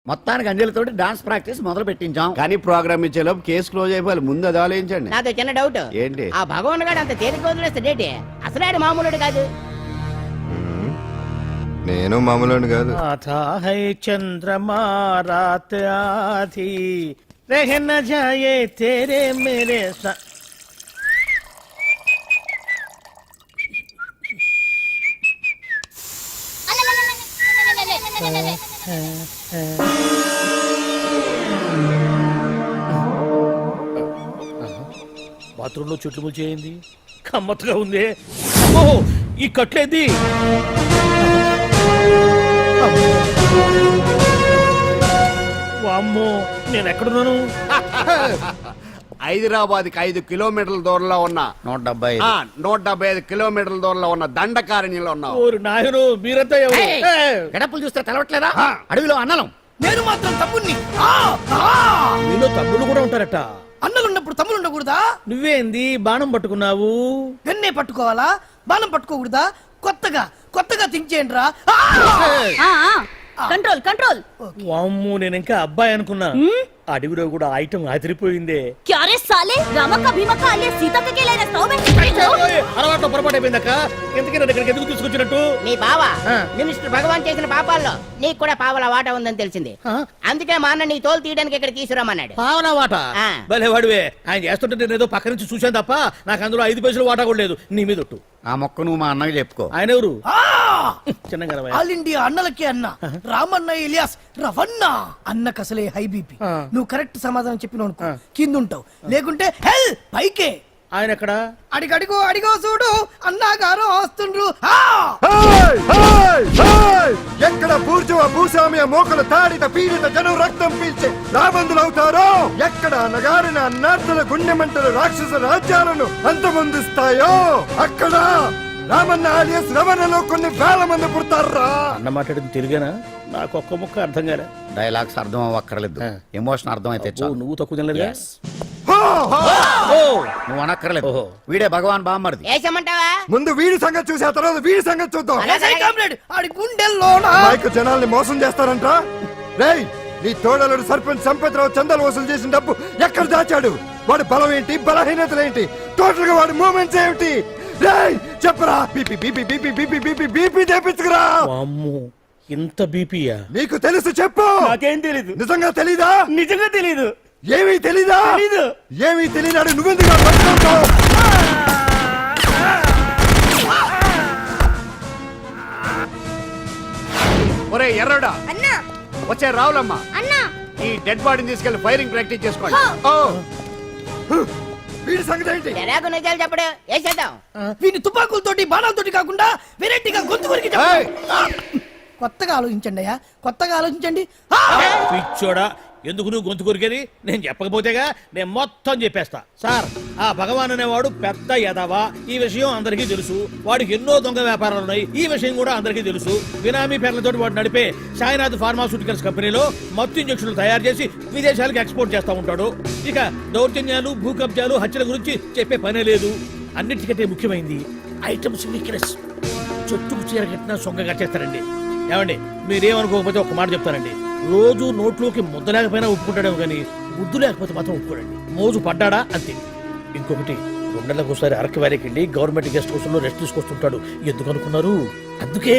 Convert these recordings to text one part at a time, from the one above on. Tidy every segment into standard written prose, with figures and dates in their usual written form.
మొత్తానికి అంజలితోటి dance practice మొదలు పెట్టించాం. కానీ ప్రోగ్రామ్ ఇచ్చేలోపు కేసు క్లోజ్ అయిపోవాలి. ముందు అది ఆలోచించండి. నాతో చిన్న డౌట్. ఏంటి? ఆ భగవాన్ గారు అంత తేలిక వదిలేస్తాడేంటి? అసలు ఆడు మామూలుడు కాదు. నేను మామూలు కాదు. చంద్రమా రాత్ ఆధీ రह न जाए तेरे मेरे साथ. బాత్రూంలో చెట్లు ముల్చేయింది. కమ్మత్తుగా ఉంది. అమ్మో ఈ కట్లేది. వామ్మో నేను ఎక్కడున్నాను? హైదరాబాద్ కి 5 కిలోమీటర్ల దూరంలో ఉన్న 175 కిలోమీటర్ల దూరంలో ఉన్న దండకారణ్యంలో ఉన్నావు. ఓరు నాయనో మీరంతా ఎవరు? గడపలు చూస్తే తెలవట్లేదా? అడవిలో అన్నలం. నేను మాత్రం తమ్ముణ్ణి. మీలో తమ్ముళ్ళు కూడా ఉంటారట. అన్నలున్నప్పుడు తమ్ముడు ఉండకూడదా? నువ్వేంది బాణం పట్టుకున్నావు? గన్నే పట్టుకోవాలా? బాణం పట్టుకోకూడదా? కొత్తగా థింక్ చేయండి రా. Control control. వామ్మో నేను ఇంకా అబ్బాయి అనుకున్నా. అడవిలో కూడా ఐటమ్ అదిరిపోయిందే. क्या रे साले रामका भीमका అలియా సీతక్క के लेना स्टॉप है. అలవాటు పొరపాటు అయిపోయిందక్క. ఎందుకని ఇక్కడికి ఎందుకు తీసుకొచ్చినట్టు? నీ బావ మినిస్టర్ భగవాన్ చేసిన పాపాల్లో నీకు కూడా పావల వాట ఉందని తెలిసింది. అందుకే మా అన్న నీ తోలు తీయడానికి ఇక్కడ తీసుకురామన్నాడు. పావలా వాట? భలే వాడివే. ఆయన చేస్తుంటే నేను ఏదో పక్క నుంచి చూశాను తప్ప నాకు అందులో 5 పైసలు వాటా కూడా లేదు. నీ మీద ఒట్టు. ఆ మొక్క నువ్వు మా అన్నకి చెప్పుకో. ఆయన ఎవరు? చిన్నగా ఆల్ ఇండియా అన్నలకి అన్న రామన్న ఇలియాస్ రవన్న. అన్నకు అసలే హై బీపీ. నువ్వు కరెక్ట్ సమాధానం చెప్పిన కింద ఉంటావు, లేకుంటే హెల్ పైకే. ఆయన ఎక్కడ? అడిగో చూడు అన్నగారు వస్తుండ్రు. ఎక్కడ బూర్జువ భూస్వామ్య మోకల తాడిత పీడిత జనం రక్తం పీల్చే రాబందులవుతారో, ఎక్కడ నగారిన అన్నార్థుల గుండె మంటలు రాక్షస రాజ్యాలను అంతమొందిస్తాయో, అక్కడ రామన్న ఆలియస్ రవణలో కొన్ని వేల మంది పుడతారా. అన్న మాట్లాడింది తెలుగేనా? నాకు ఒక్క ముక్క అర్థం కాలే. డైలాగ్స్ అర్థం అవ్వక్కర్లేదు, ఎమోషన్ అర్థం అయితే నువ్వు తక్కువ తినలేదు. నువ్వు అనక్కర్లేదు. వీడే భగవాన్ బామ్మర్ది. వేసమంటావా? ముందు వీడి సంగతి చూసి ఆ తర్వాత వీడి సంగతి చూద్దాం. ఆడి గుండెల్లో మైకు జనాల్ని మోసం చేస్తారంట. రేయ్, నీ తోడలుడు సర్పంచ్ సంపత్రావు చందాలు వసూలు చేసిన డబ్బు ఎక్కడ దాచాడు? వాడి బలం ఏంటి, బలహీనతలు ఏంటి, టోటల్ గా వాడి మూమెంట్స్ ఏమిటి? రేయ్ చెప్పరా. BP BP BP BP BP BP తెప్పించుకురా. ఇంత బీపీయా? నీకు తెలుసు చెప్పు. నాకేం తెలీదు. నిజంగా తెలీదా? నిజంగా తెలీదు. ఏమీ తెలీదా? ఏమీ తెలియనాడు నువ్వెందుకు పట్టుకుంటావు? ఒరే ఎర్రడా, వచ్చే రావులమ్మ, ఈ డెడ్ బాడీని తీసుకెళ్లి ఫైరింగ్ ప్రాక్టీస్ చేసుకోండి. వీడి సంగతి ఏంటి? ఎలాగో నిజాలు చెప్పడు. వేసేద్దాం. వీని తుపాకులతోటి బాణాలతోటి కాకుండా వెరైటీగా గొంతు వరకు కొత్తగా ఆలోచించండి అయ్యా, కొత్తగా ఆలోచించండి. పిచ్చోడా, ఎందుకు నువ్వు గొంతు కొరికేది? నేను చెప్పకపోతేగా నేను మొత్తం చెప్పేస్తా. సార్, ఆ భగవాన్ అనేవాడు పెద్ద యదవా. ఈ విషయం అందరికీ తెలుసు. వాడికి ఎన్నో దొంగ వ్యాపారాలు ఉన్నాయి. ఈ విషయం కూడా అందరికీ తెలుసు. బినామీ పేర్లతో వాడు నడిపే సాయినాథ్ ఫార్మాస్యూటికల్స్ కంపెనీలో మత్తు ఇంజక్షన్లు తయారు చేసి విదేశాలకు ఎక్స్పోర్ట్ చేస్తా ఉంటాడు. ఇక దౌర్జన్యాలు, భూ కబ్జాలు, హత్యల గురించి చెప్పే పనే లేదు. అన్నిటికంటే ముఖ్యమైనది ఐటమ్స్ వీక్నెస్. చెట్టుకు చీర కట్టినా సొంగగా చేస్తారండి. ఏమండి, మీరేమనుకోకపోతే ఒక మాట చెప్తానండి. రోజు నోట్లోకి ముద్ద లేకపోయినా ఒప్పుకుంటాడేమో కానీ ముద్దు లేకపోతే మాత్రం ఒప్పుకోడండి. మోజు పడ్డాడా అంతే. ఇంకొకటి, 2 నెలలకు ఒకసారి అరకు వ్యాలీకి వెళ్ళి గవర్నమెంట్ గెస్ట్ హౌస్ లో రెస్ట్ తీసుకొస్తుంటాడు. ఎందుకు అనుకున్నారు? అందుకే.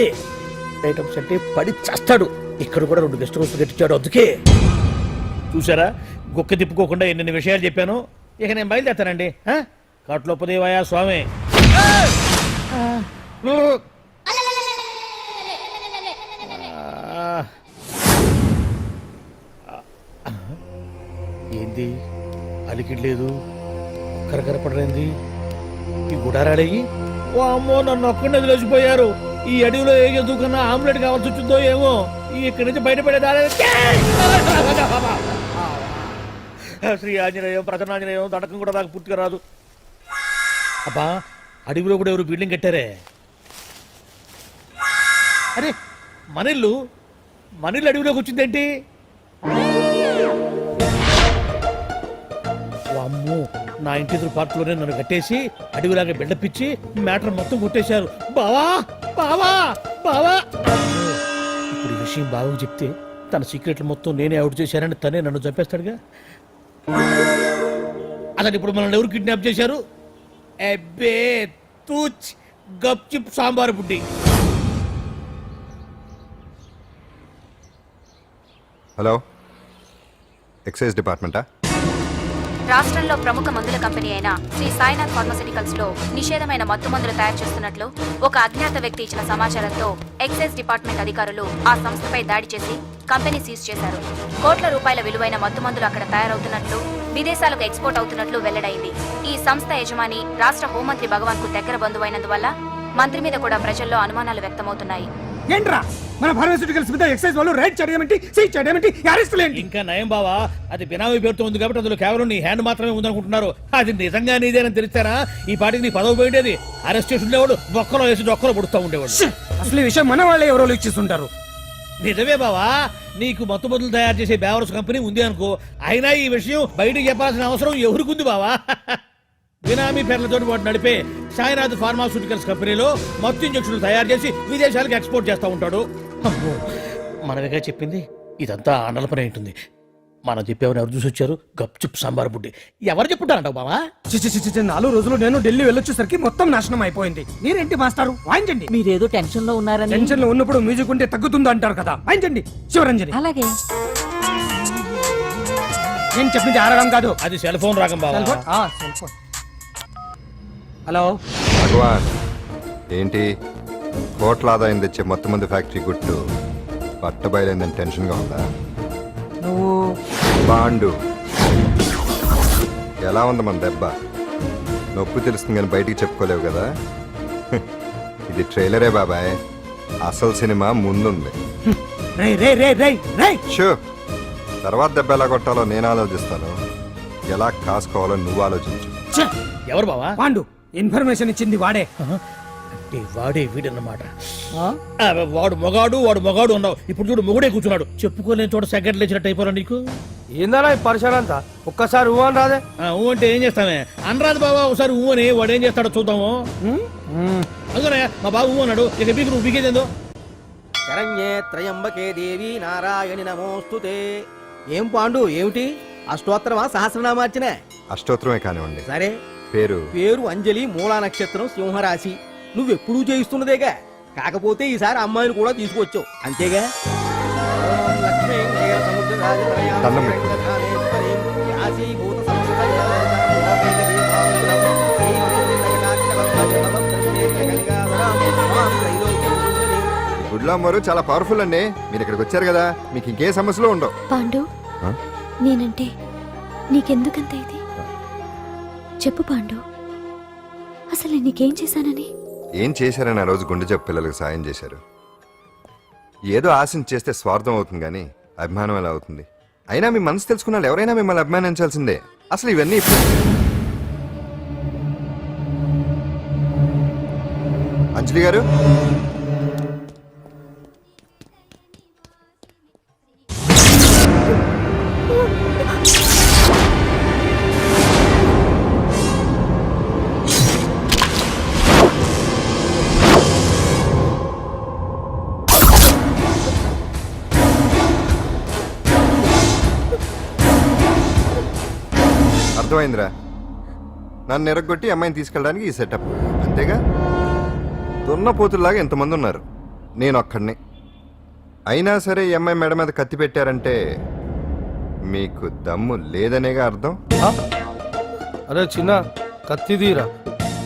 ఐటమ్స్ అంటే పడి చేస్తాడు. ఇక్కడ కూడా 2 గెస్ట్ హౌస్ కట్టించాడు. అందుకే. చూసారా, గుక్క తిప్పుకోకుండా ఎన్ని విషయాలు చెప్పాను. ఇక నేను బయలుదేరుతానండి. కాట్లోపదేవాయా స్వామి. ఏంది అలికిడ్లేదు, కరకరపడలేంది ఈ గుడారాడయ్యి? ఓ అమ్మో, నన్ను ఒక్కడిని వదిలేసిపోయారు. ఈ అడవిలో ఏ జంతువుకన్నా ఆమ్లెట్ కావాల్సి వచ్చిందో ఏమో. ఇక్కడి నుంచి బయటపడేదారే. శ్రీ ఆంజనేయం, ప్రసన్నాంజనేయం, దడకం కూడా నాకు పూర్తిగా రాదు. అబ్బా, అడవిలో కూడా ఎవరు బిల్డింగ్ కట్టారే? అరే, మనిల్లు అడవిలోకి వచ్చిందేంటి? అమ్మో, నా ఇంటి ఎదురు పార్కులోనే నన్ను కట్టేసి అడవిలాగా బిల్డపిచ్చి మ్యాటర్ మొత్తం కొట్టేశారు. బావా బావా బావా. ఇప్పుడు ఈ విషయం బావకు చెప్తే తన సీక్రెట్లు మొత్తం నేనే అవుట్ చేశానని తనే నన్ను చంపేస్తాడుగా. అతను ఇప్పుడు మనల్ని ఎవరు కిడ్నాప్ చేశారు? అబ్బే తూచ్ గప్చిప్ సాంబార్ బుడ్డి. హలో, ఎక్సైజ్ డిపార్ట్మెంటా? రాష్ట్రంలో ప్రముఖ మందుల కంపెనీ అయిన శ్రీ సాయినాథ్ ఫార్మాస్యూటికల్స్ లో నిషేధమైన మత్తు మందులు తయారు చేస్తున్నట్లు ఒక అజ్ఞాత వ్యక్తి ఇచ్చిన సమాచారంతో ఎక్సైజ్ డిపార్ట్మెంట్ అధికారులు ఆ సంస్థపై దాడి చేసి కంపెనీ సీజ్ చేశారు. కోట్ల రూపాయల విలువైన మత్తు మందులు అక్కడ తయారవుతున్నట్లు, విదేశాలకు ఎక్స్పోర్ట్ అవుతున్నట్లు వెల్లడైంది. ఈ సంస్థ యజమాని రాష్ట్ర హోంమంత్రి భగవాన్ కు దగ్గర బంధువైనందువల్ల మంత్రి మీద కూడా ప్రజల్లో అనుమానాలు వ్యక్తమవుతున్నాయి. ఏంట్రా మన ఫార్మాస్యూటికల్స్ మీద ఎక్సైజ్ వాళ్ళు రైడ్ చేయడమేంటి, సీజ్ చేయడమేంటి, అరెస్టులు ఏంటి? ఇంకా నయం బావా, అది బినామీ పేరుతో ఉంది కాబట్టి అందులో కేవలం నీ హ్యాండ్ మాత్రమే ఉందనుకుంటున్నారు. అది నిజంగా నీదేనని తెలిస్తారా ఈ పాటికి నీ పదవి పోయేది. అరెస్ట్ చేసి ఉండేవాడు, బొక్కలో వేసి డొక్కలో పుడుతూ ఉండేవాడు. అసలు ఈ విషయం మన వాళ్ళే ఎవరో ఇచ్చేస్తుంటారు. నిజమే బావా, నీకు మత్తు మందులు తయారు చేసే బేవర్స్ కంపెనీ ఉంది అనుకో, అయినా ఈ విషయం బయటకు చెప్పాల్సిన అవసరం ఎవరికుంది బావా? బినామీ పేర్లతో వాడు నడిపే సాయినాథ్ ఫార్మాస్యూటికల్స్ కంపెనీలో మత్తు ఇంజక్షన్లు తయారు చేసి విదేశాలకు ఎక్స్పోర్ట్ చేస్తూ ఉంటాడు. అమ్మో, మనమేగా చెప్పింది, ఇదంతా ఆండల పని ఉంటుంది. మనం చెప్పేవని ఎవరు చూసి వచ్చారు? గప్చుప్ సాంబార్ బుడ్డి. ఎవరు చెప్పుంటారంటావు బావా? చిచి 4 రోజులు నేను ఢిల్లీ వెళ్ళొచ్చేసరికి మొత్తం నాశనం అయిపోయింది. మీరేంటి మాస్టారు, వాయించండి. మీరేదో టెన్షన్ లో ఉన్నారని. టెన్షన్ లో ఉన్నప్పుడు మ్యూజిక్ ఉంటే తగ్గుతుందో అంటారు కదా, వాయించండి శివరంజని. అలాగే. నేను చెప్పింది ఆరడం కాదు, అది సెల్ ఫోన్ రాగం బావా. Cell phone. హలో భగవాన్, ఏంటి కోట్ల ఆదాయం తెచ్చే మొత్తం మంది ఫ్యాక్టరీ గుట్టు పట్టబయలైందని టెన్షన్గా ఉందా? నువ్వు బాండు ఎలా ఉంది మన దెబ్బ? నొప్పి తెలుస్తుంది కానీ బయటికి చెప్పుకోలేవు కదా. ఇది ట్రైలరే బాబాయ్, అసలు సినిమా ముందుంది. రే రే రే రే రే షూ, తర్వాత దెబ్బ ఎలా కొట్టాలో నేను ఆలోచిస్తాను, ఎలా కాసుకోవాలో నువ్వు ఆలోచించు. ఎవరు బావా? పాండు ఇన్ఫర్మేషన్ ఇచ్చింది వాడే. అంటే వాడే వీడన్నమాట. వాడు మొగాడు ఉన్నావు. ఇప్పుడు చూడు మొగుడే కూర్చున్నాడు. చెప్పుకోలేని చోట సెకండ్ లేచినట్టు అయిపోరా నీకు. ఏందన్నా ఈ పరిసరం అంతా? ఒక్కసారి ఊ అని రాదే. ఊ అంటే ఏం చేస్తామే? అనరాదు బాబా, ఒకసారి ఊ అని. వాడు ఏం చేస్తాడో చూద్దాము. అందుకనే మా బాబు ఊ అన్నాడు. ఇక బీకు నువ్వు బీకేదేందో. శరణ్యే త్రయంబకే దేవి నారాయణి నమోస్తుతే. ఏం పాండు, ఏమిటి అష్టోత్తరమా సహస్రనామార్చనే? అష్టోత్తరమే కానివ్వండి. సరే, పేరు అంజలి, మూలా నక్షత్రం, సింహరాశి. నువ్వెప్పుడూ చేయిస్తున్నదేగా, కాకపోతే ఈసారి అమ్మాయిని కూడా తీసుకొచ్చావు అంతేగా. దండం పెట్టు. గుడ్లాంబరు చాలా పవర్ఫుల్ అండి. మీరు ఇక్కడికి వచ్చారు కదా, మీకు ఇంకే సమస్యలు ఉండవు. పాండు, నేనంటే నీకెందుకంత ఇది? చెప్పు పాండు, అసలు నేను నీకేం చేశానని? ఏం చేశారని ఆ రోజు గుండె జబ్బు పిల్లలకు సాయం చేశారు. ఏదో ఆశించి చేస్తే స్వార్థం అవుతుంది కానీ అభిమానం ఎలా అవుతుంది? అయినా మీ మనసు తెలుసుకున్న వాళ్ళు ఎవరైనా మిమ్మల్ని అభిమానించాల్సిందే. అసలు ఇవన్నీ అంజలి గారు, అర్థమైందిరా. నన్ను ఎరగొట్టి అమ్మాయిని తీసుకెళ్ళడానికి ఈ సెటప్ అంతేగా. దున్నపోతుల్లాగా ఎంతమంది ఉన్నారు, నేను ఒక్కడిని. అయినా సరే ఈ అమ్మాయి మెడ మీద కత్తి పెట్టారంటే మీకు దమ్ము లేదనేగా అర్థం. అరే చిన్న కత్తి తీరా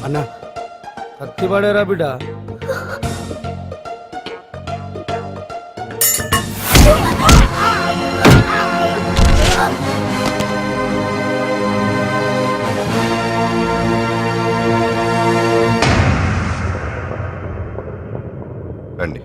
అన్న, కత్తి పడేరా బిడ్డ. రండి.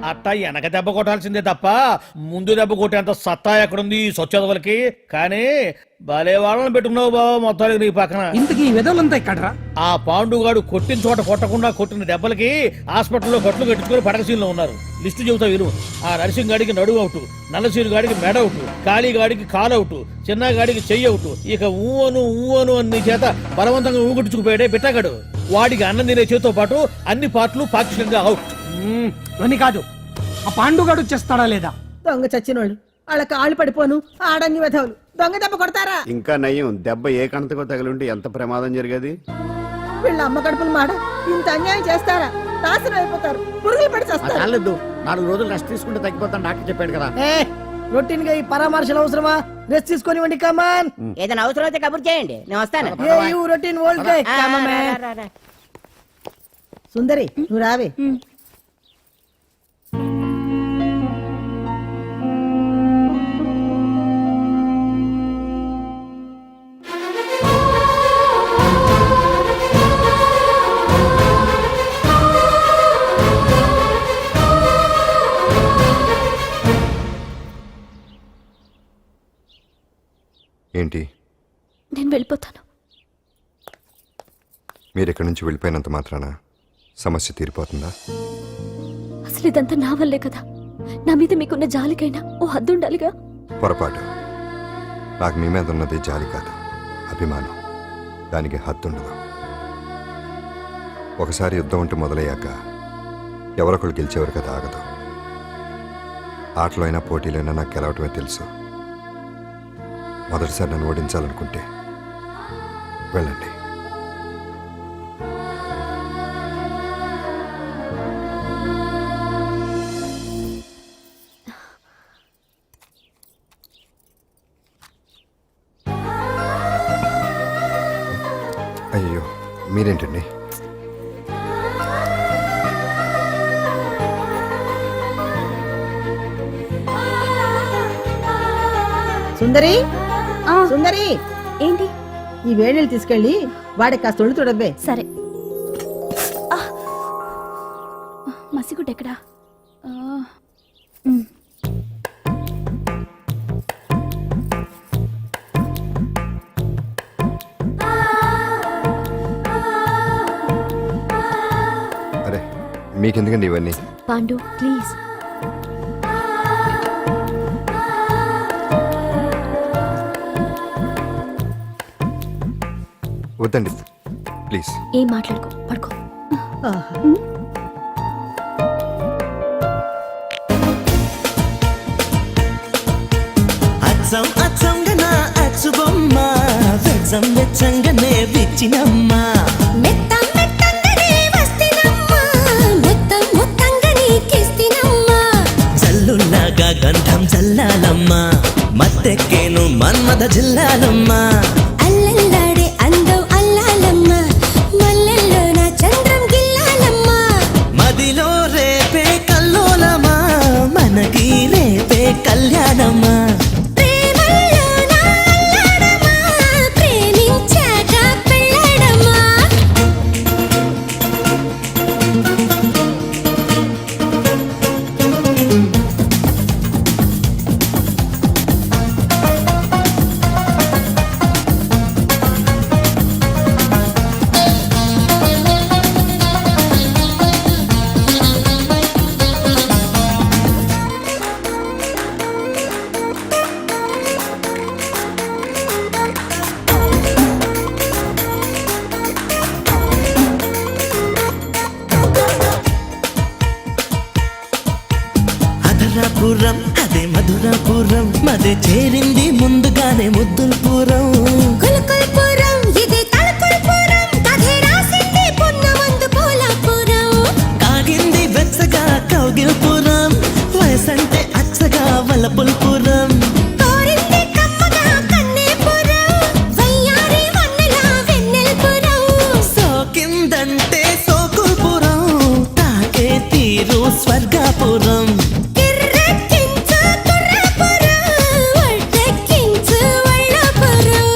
అట్టా వెనక దెబ్బ కొట్టాల్సిందే తప్ప ముందు దెబ్బ కొట్టేంత సత్తా ఎక్కడుంది ఈ సొచ్చదవలకి. కానీ భలే వాళ్ళని పెట్టుకున్నావు బాబా మొత్తానికి నీ పక్కన. ఇంతకీ ఈ విధాలంతా ఇక్కడరా? ఆ పాండుగాడు కొట్టిన చోట కొట్టకుండా కొట్టిన దెబ్బలకి హాస్పిటల్లో గట్లు కట్టుకుని పడకసీన్లో ఉన్నారు. లిస్టు చెబుతా విను. ఆ నరసింగ్ గాడికి నడువు అవుట్, నల్లసీను గాడికి మెడ అవుట్, కాళీ గాడికి కాలు అవుట్, చిన్న గాడికి చెయ్యి అవుట్. ఇక ఊవను అని నీ చేత బలవంతంగా ఊగుట్టుకుపోయాడే బిట్టగాడు. వాడికి అన్నం తినే చేతితో పాటు అన్ని పార్ట్లు పాక్షికంగా అవుట్. అని కాదు, ఆ పాండుగాడు వచ్చేస్తాడా లేదా? దొంగ చచ్చినోళ్ళు వాళ్ళ కాళ్ళు పడిపోను ఆడన్ని వెధవులు దొంగ దెబ్బ కొడతారా? ఇంకా నయ్యం, దెబ్బ ఏ కణతకో తగిలింటే ఎంత ప్రమాదం జరిగేది. వీళ్ళ అమ్మ కడుపులు మాడ ఇంత అన్యాయం చేస్తారా? నాశనం అయిపోతారు, పురుగులు పడి చేస్తారు. చాలేదు, 4 రోజులు రెస్ట్ తీసుకుంటే తగ్గిపోతాను డాక్టర్ చెప్పాడు కదా. రొటీన్ గా ఈ పరామర్శలు అవసరమా? రెస్ట్ తీసుకొని వండి కమాన్. ఏదైనా అవసరం అయితే కబుర్ చేయండి, నేను వస్తాను. Routine old day. సుందరి నువ్వు రావే. ఏంటి? నేను వెళ్ళిపోతాను. మీరు ఇక్కడి నుంచి వెళ్ళిపోయినంత మాత్రాన సమస్య తీరిపోతుందా? అసలు ఇదంతా నా వల్లే కదా. నా మీద మీకున్న జాలికైనా ఓ హద్దు ఉండాలిగా. పొరపాటు. నాకు మీ మీద ఉన్నది జాలి కాదు, అభిమానం. దానికి హద్దుండదు. ఒకసారి యుద్ధం ఉంటూ మొదలయ్యాక ఎవరొకళ్ళు గెలిచేవారు కదా ఆగదు. ఆటలో అయినా పోటీలైనా నాకు గెలవటమే తెలుసు. మొదటిసారి నన్ను ఓడించాలనుకుంటే వెళ్ళండి. అయ్యో మీరేంటండి? సుందరి సుందరి, ఏంటి? ఈ వేణీళ్ళు తీసుకెళ్ళి వాడికి కాస్త ఒళ్ళు తొడబ్బే. సరే. మసిగుడ్డ ఎక్కడా? అరే మీకెందుకండి ఇవన్నీ? పాండు ప్లీజ్. వద్దండి ప్లీజ్. ఏం మాట్లాడుకో, పడుకో. అచ్చం అచ్చంగా అచ్చు బొమ్మ వెచ్చం వెచ్చంగానే విచ్చినమ్మా. మెత్తం మెత్తంగానే వస్తినమ్మా, మొత్తం మొత్తంగానే కిస్తినమ్మా. జల్లులాగా గంధం చల్లాలమ్మా, మత్తెక్కేను మన్మథ జిల్లాలమ్మా. అల్లల్లాడే అందం అల్లాలమ్మా, మల్లెల్లో నా చంద్రం గిల్లాలమ్మా. మదిలో రేపే కల్లోలమా, మనకి రేపే కళ్యాణమా. ప్రేమల్లో నా అల్లాడమా, ప్రేమించాక పెళ్ళాడమా. అధరాపురం అదే మధురాపురం, మదే చేరింది ముందుగానే ముద్దులపురం. కులకుల్పురం ఇదే తలకుల్పురం, కథే రాసింది పున్నమందు పోలాపురం. కాగింది వెచ్చగా కౌగిల్పురం, వయసంటే అచ్చగా వలపుల్పురం. కోరింది కమ్మగా కన్నేపురం, వయ్యారి వన్నెల వెన్నెల్పురం. సోకిందంటే సోకుల్పురం, తాకే తీరు స్వర్గాపురం. కిర్రెక్కించు కుర్రపురం, ఒళ్ళెక్కించు ఒళ్ళపురం.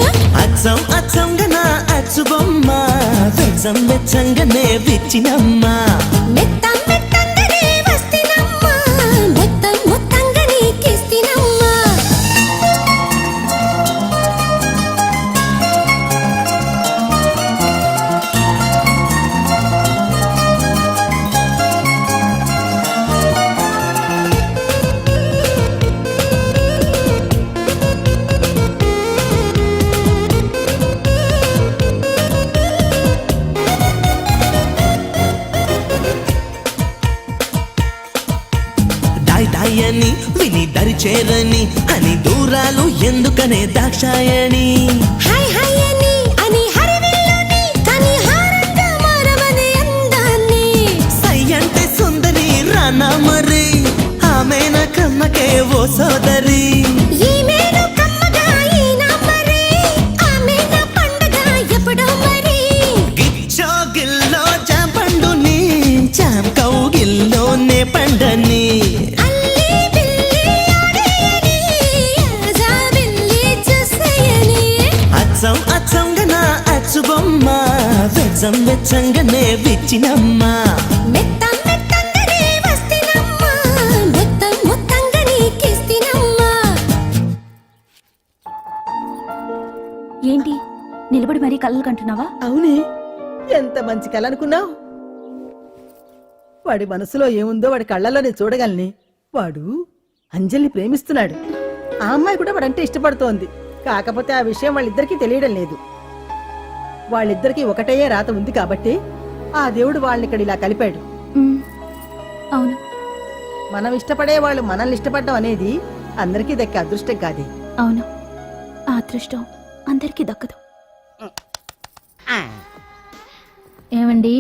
అచ్చం అచ్చంగా నా అచ్చు బొమ్మ వెచ్చం వెచ్చంగానే విచ్చినమ్మా. మెత్తం మెత్తంగానే వస్తినమ్మా, దాక్షాయని విని దరి చేరని అని దూరాలు ఎందుకనే దాక్షాయని హాయ్ హాయ్ అని అని హరివిల్లుని కానీ హారంగా మారమని అందాన్ని సై అంటే సుందరి రానా మరి ఆమెన కమ్మకే ఓ సోదరి ఈమెను కమ్మగా ఈనా మరి ఆమెన పండగ ఎప్పుడో మరి గిచ్చో గిల్లో జాంపండుని జాం కౌగిల్లో నే పండని అల్లి బిల్లి ఆడేయని ఆజా బిల్లి చూసేయని అచ్చం అచ్చంగా నా అచ్చు బొమ్మ వెచ్చం వెచ్చంగానే విచ్చినమ్మ మెత్తం మెత్తంగానే వస్తినమ్మా మొత్తం మొత్తంగా నీకిస్తినమ్మా ఏంటి నిలబడి మరీ కళ్ళు కంటున్నావా? అవునే ఎంత మంచి కళ అనుకున్నావు. వాడి మనసులో ఏముందో వాడి కళ్ళలో నేను చూడగలని. వాడు అంజలిని ప్రేమిస్తున్నాడు. ఆ అమ్మాయి కూడా వాడంటే ఇష్టపడుతోంది. కాకపోతే ఆ విషయం వాళ్ళిద్దరికీ తెలియడం లేదు. వాళ్ళిద్దరికీ ఒకటయ్యే రాత ఉంది కాబట్టి ఆ దేవుడు వాళ్ళని ఇక్కడ ఇలా కలిపాడు. అవును, మనం ఇష్టపడే వాళ్ళు మనల్ని ఇష్టపడడం అనేది అందరికీ దక్కే అదృష్టం కాదే. అవును, ఆ అదృష్టం అందరికీ దక్కదు. ఏమండి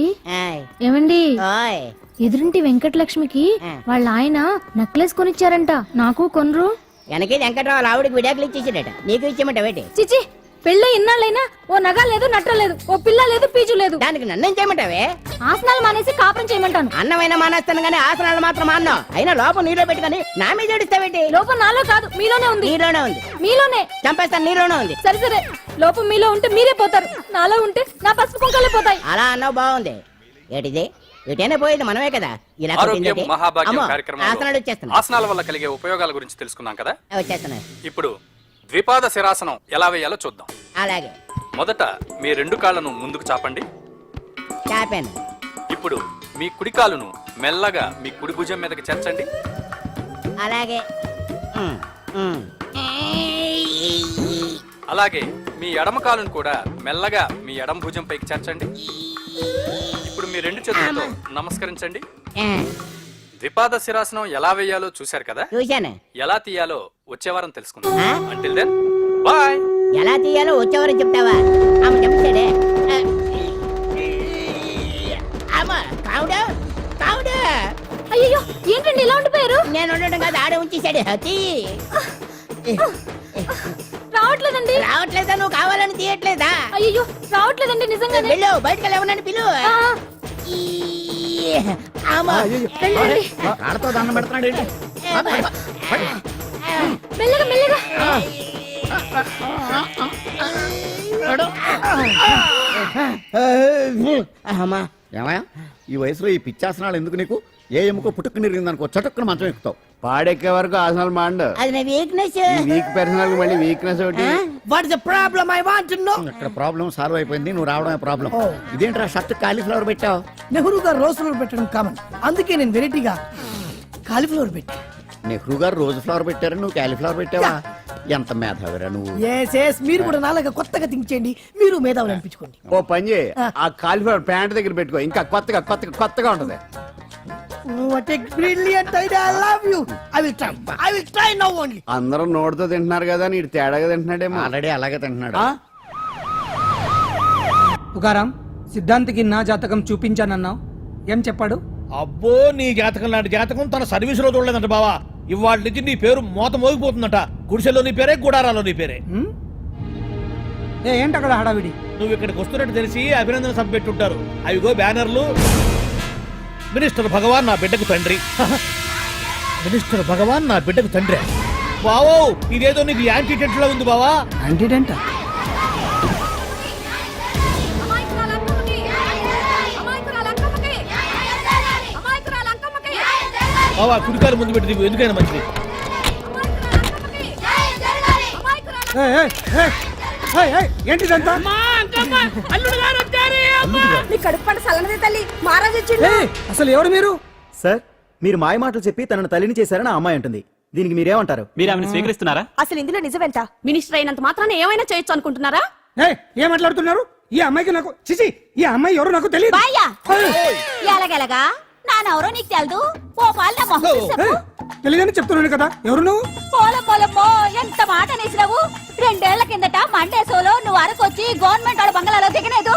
ఏమండి ఓయ్ ఎదురింటి వెంకటలక్ష్మికి వాళ్ళ ఆయన నెక్లెస్ కొనిచ్చారంట, నాకు కొనరు? వెనకే వెంకట్రావు ఆవిడకి విడాకులు ఇచ్చేసాడట, నీకు ఇచ్చేమంట వేటి? చిచి, పెళ్ళ ఇన్నాళ్ళైనా ఓ నగ లేదు, నట్ట లేదు, ఓ పిల్ల లేదు, పీచు లేదు. దానికి నన్నేం చేయమంటావే? ఆసనాలు మానేసి కాపురం చేయమంటాను. అన్నమైన మానేస్తాను గానీ ఆసనాలు మాత్రం మాన్నో. అయినా లోపం నీలో పెట్టుకొని నా మీద ఏడుస్తావేటి? లోపం నాలో కాదు, మీలోనే ఉంది. నీలోనే ఉంది. మీలోనే చంపేస్తాను, నీలోనే ఉంది. సరే సరే, లోపం మీలో ఉంటే మీరే పోతారు, నాలో ఉంటే నా పసుపు కుంకాలే పోతాయి. అలా అన్నావు, బాగుంది. ఏటిది? ఎటైనా పోయేది మనమే కదా. ఇలా కొట్టిందేటి? అమ్మో, ఆసనాలు వచ్చేస్తున్నా. ఆసనాల వల్ల కలిగే ఉపయోగాల గురించి తెలుసుకున్నాం కదా. వచ్చేస్తున్నాయి. ఇప్పుడు ద్విపాద శిరాసనం ఎలా వేయాలో చూద్దాం. అలాగే మొదట మీ రెండు కాళ్ళను ముందుకు చాపండి. చాపాను. ఇప్పుడు మీ కుడి కాలును మెల్లగా మీ కుడి భుజం మీదకి చేర్చండి. అలాగే అలాగే మీ ఎడమ కాలును కూడా మెల్లగా మీ ఎడమ భుజం పైకి చేర్చండి. ఇప్పుడు మీ రెండు చేతులతో నమస్కరించండి. ద్విపాద శిరాసనం ఎలా వేయాలో చూశారు కదా. చూశాను. ఎలా తీయాలో వచ్చే వారం తెలుసుకుందాం. Until then bye. ఎలా తీయాలో వచ్చేవారు చెప్తావా? ఆమె చెప్తాడే. కావుడు కావుడు. అయ్యో, ఏంటండి ఇలా ఉండిపోయారు? నేను ఉండడం కాదు, ఆడే ఉంచేసాడు. రావట్లేదండి. రావట్లేదా? నువ్వు కావాలని తీయట్లేదా? అయ్యో, రావట్లేదండి నిజంగానే. వెళ్ళు, బయటకు లేవనని పిలు. ఆడతో దండం పెడుతున్నాడు ఏంటి? మెల్లగా మెల్లగా. ఏమయ్యా, ఈ వయసులో ఈ పిచ్చాసనాలు ఎందుకు నీకు? ఏ ఎముకో పుట్టుకుని నిరిగిందనుకో చటుక్కున మంచం ఎక్కుతావు. పాడెక్కే వరకు ఆసనాలు మాండు. అది నా వీక్నెస్. వీక్ పర్సనల్ మళ్ళీ వీక్నెస్ ఒకటి. What is the problem? I want to know. ఇక్కడ ప్రాబ్లం సాల్వ్ అయిపోయింది, నువ్వు రావడమే ప్రాబ్లం. ఇదేంట్రా షర్ట్ కాలీఫ్లవర్ పెట్టావు? నెహ్రూ గారు రోజ్ ఫ్లవర్ పెట్టడం కామన్, అందుకే నేను వెరైటీగా కాలీఫ్లవర్ పెట్టి. నెహ్రూ గారు రోజు ఫ్లవర్ పెట్టారు, నువ్వు కాలీఫ్లవర్ పెట్టావా? ఎంత మేధావిరా నువ్వు. మీరు కూడా నాలుగా కొత్తగా థింక్ చేయండి, మీరు మేధావులు అనిపించుకోండి. ఓ పని చేయి, ఆ కాలిఫ్లవర్ ప్యాంట్ దగ్గర పెట్టుకో, ఇంకా కొత్తగా ఉంటది. What a brilliant idea! I love you. I will try now only. అందరూ నోటితో తింటున్నారు కదా, నీడు తేడాగా తింటున్నాడేమో. ఆల్రెడీ అలాగే తింటున్నాడు. తుకారాం, సిద్ధాంతికి నా జాతకం చూపించానన్నావు, ఏం చెప్పాడు? అబ్బో, నీ జాతకం లాంటి జాతకం తన సర్వీసులో చూడలేదంట బావా. ఇవాళ నుంచి నీ పేరు మోత మోగిపోతుందట. గుడిసెలో నీ పేరే, గుడారాలో నీ పేరే. ఏంటి అక్కడ హడావిడి? నువ్వు ఇక్కడికి వస్తున్నట్టు తెలిసి అభినందన సభ పెట్టుంటారు. అవిగో బ్యానర్లు. మినిస్టర్ భగవాన్ నా బిడ్డకు తండ్రి. మినిస్టర్ భగవాన్ నా బిడ్డకు తండ్రి. బావో, ఇదేదో నీకు యాంటీటెంట్ లో ఉంది బావా. యాంటీటెంట్? బావా, కుడికాలు ముందు పెట్టి నీకు ఎందుకైనా మంచిది. ఏంటిదంతా? అసలు ఎవరు మీరు? సార్, మీరు మాయ మాటలు చెప్పి తనను తల్లిని చేశారని ఆ అమ్మాయి అంటుంది. దీనికి మీరేమంటారు? మీరు ఆమెను స్వీకరిస్తున్నారా? అసలు ఇందులో నిజమేంట? మినిస్టర్ అయినంత మాత్రాన ఏమైనా చేయొచ్చు అనుకుంటున్నారా? ఏం మాట్లాడుతున్నారు? ఈ అమ్మాయికి నాకు చిచి, ఈ అమ్మాయి ఎవరు నాకు తెలియదు. ఎలాగెలగా నానెవరో నీకు తెలదు. ఓ పాలు నా మొహం చూసి చెప్పు. తెలియదని చెప్తున్నాను కదా. ఎవరు నువ్వు? పోలమ్మో ఎంత మాట అనేసినావు. 2 ఏళ్ల కిందట మండే సోలో నువ్వు అరకొచ్చి గవర్నమెంట్ వాళ్ళ బంగ్లాలో దిగలేదు.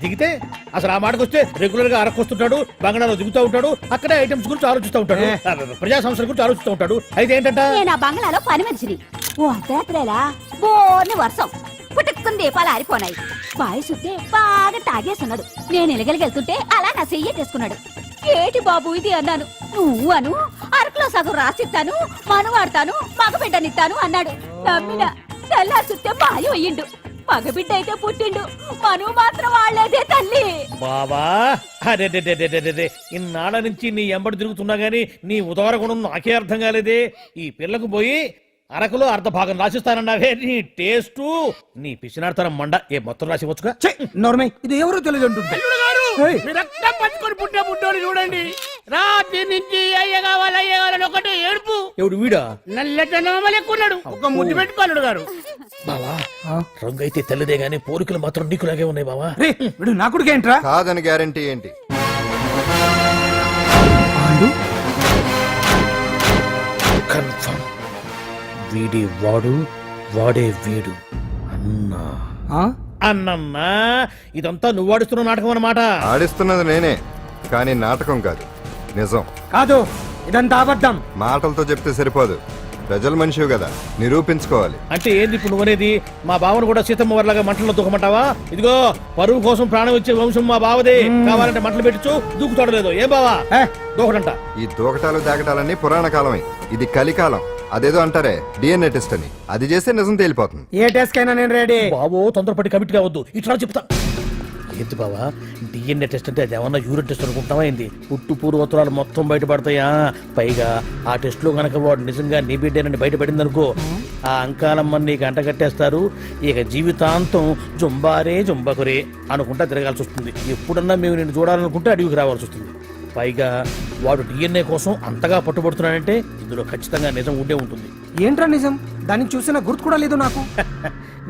దిగితే అసలు ఆ మాటకు వస్తే రెగ్యులర్ గా అరకొస్తుంటాడు, బంగాళాలో దిగుతూ ఉంటాడు, అక్కడే ఐటమ్స్ గురించి ఆలోచిస్తూ ఉంటాడు, ప్రజా సమస్యల గురించి ఆలోచిస్తూ ఉంటాడు. అయితే ఏంటంట, నేను ఆ బంగ్లాలో పని మనిషిని. ఓ అర్ధరాత్రేలా బోర్ని వర్షం పుట్టుకుని దీపాలు ఆరిపోనాయి. బాయ్ సుట్టే బాగా తాగేస్తున్నాడు. నేను ఎలగలిగెళ్తుంటే అలా నా చెయ్యేసుకున్నాడు. ఏటి బాబు ఇది అన్నాను. నువ్వు అను అరకులో సగం రాసిస్తాను, మనువాడతాను, మగబిడ్డనిస్తాను అన్నాడు. నమ్మిన తెల్లారి సుట్టే బాయ్ అయ్యిండు. మగబిడ్డ అయితే పుట్టిండు, మనువు మాత్రం వాళ్ళేదే తల్లి. బాబా అరే ఇన్నాళ్ళ నుంచి నీ ఎంబడి తిరుగుతున్నా గానీ నీ ఉదార గుణం నాకే అర్థం కాలేదే. ఈ పిల్లకు పోయి అరకులో అర్ధ భాగం రాసిస్తానన్నావే, నీ టేస్టు నీ పిచ్చినాడతనం మండ. ఏ మొత్తం రాసివచ్చుగా. నోర్మై, ఇది ఎవరో తెలియదు అంటుంటే. రక్తం పంచుకొని పుట్టే పుట్టోడు చూడండి. రాత్రి నుంచి అయ్య కావాలని ఒకటే ఏడుపు. ఎవడు వీడా? నల్లెట్టనోమలు ఎక్కున్నాడు. ఒక ముద్దు పెట్టుకోలేడు గారు. బావా రంగు అయితే తెల్లదే గానీ పోలికలు మాత్రం నీకులాగే ఉన్నాయి బావా. వీడు నా కొడుకు ఏంట్రా? కాదని గ్యారంటీ ఏంటి? కన్ఫర్మ్ వీడి వాడు, వాడే వీడు. అన్నా అన్నన్నా ఇదంతా నువ్వు ఆడిస్తున్న నాటకం అన్నమాట. ఆడిస్తున్నది నేనే, కానీ నాటకం కాదు, నిజం. కాదు, ఇదంతా అబద్ధం. మాటలతో చెప్తే సరిపోదు, ప్రజల మనిషివి కదా, నిరూపించుకోవాలి. అంటే ఏంది ఇప్పుడు నువ్వనేది? మా బావను కూడా సీతమ్మ వారిలాగా మంటల్లో దూకమంటావా? ఇదిగో పరువు కోసం ప్రాణం ఇచ్చే వంశం మా బావదే. కావాలంటే మంటలు పెట్టచ్చు, దూకుతాడు లేదు. ఏ బావా దూకడంట. ఈ దూకటాలు దాకటాలన్నీ పురాణ కాలమే, ఇది కలికాలం. అదేదో అంటారే డిఎన్ఏ టెస్ట్ అని, అది చేస్తే నిజం తేలిపోతుంది. ఏ టెస్ట్ కైనా నేను రెడీ. బావో తొందరపడి కమిట్ కావద్దు, ఇట్లా చెప్తా. ఏంటి బావా డిఎన్ఏ టెస్ట్ అంటే అది ఏమన్నా యూరిన్ టెస్ట్ అనుకుంటావా ఏంది? పుట్టు పూర్వోత్తరాలు మొత్తం బయటపడతాయా? పైగా ఆ టెస్ట్ లో గనక వాడు నిజంగా నీ బిడ్డేనని బయటపడింది అనుకో, ఆ అంకాలమ్మని నీకు అంట కట్టేస్తారు. ఇక జీవితాంతం జుంబారే జుంబకురే అనుకుంటా తిరగాల్సి వస్తుంది. ఎప్పుడన్నా మేము నిన్ను చూడాలనుకుంటే అడవికి రావాల్సి వస్తుంది. పైగా వాడు డిఎన్ఏ కోసం అంతగా పట్టుబడుతున్నాడంటే ఇందులో ఖచ్చితంగా నిజం ఉండే ఉంటుంది. ఏంట్రా నిజం? దానికి చూసిన గుర్తు కూడా లేదు నాకు.